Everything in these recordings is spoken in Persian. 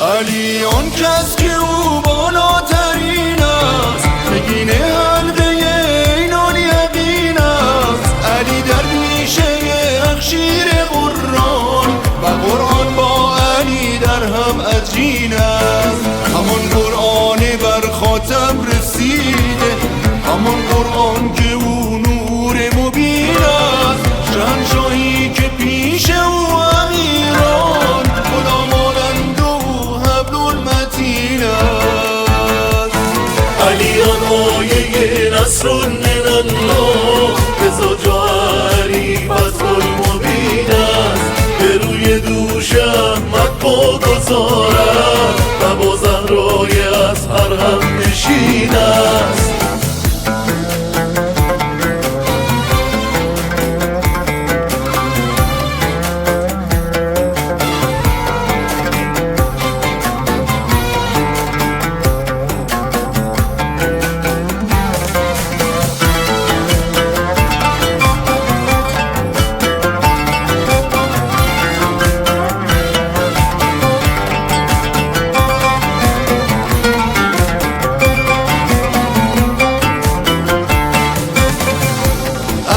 علی آن کس که او بالاترین است، نگین حلقه عین الیقین است. علی در پیشه اخشیر قرآن و قرآن با علی در هم عجین است. همان قرآن بر خاتم رسیده، همان قرآن که او نور مبین است. شهنشاهی که پیش او امیران غلامانند و حبل المتین است. علی آن آیه نصر من الله، رضا جوهری فتح المبین است. به روی دوش احمد پا گذارد و با زهرای اطهر هم نشین است.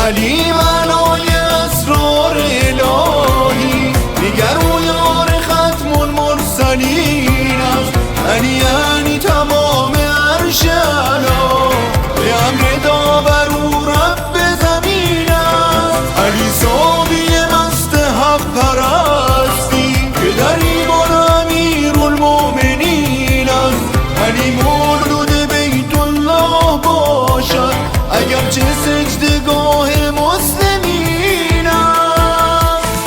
علی معنای اسرار الهی، دیگر او یار ختم المرسلین است. علی یعنی تمام عرش اعلی، به امر داور او رب زمین است. علی ساقی مست حق پرستی که در ایمان امیرالمؤمنین است. علی مولود بیت الله باشد اگرچه سجدگاه مسلمین است.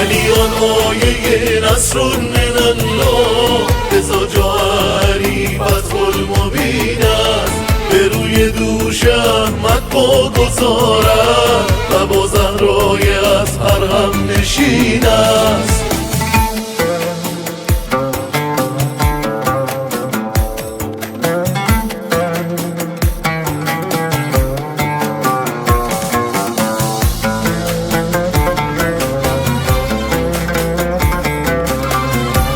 علی آن آیه نصر من الله، رضا جوهری فتح المبین است. به روی دوش احمد پا گذارد و با زهرای اطهر هم نشین است.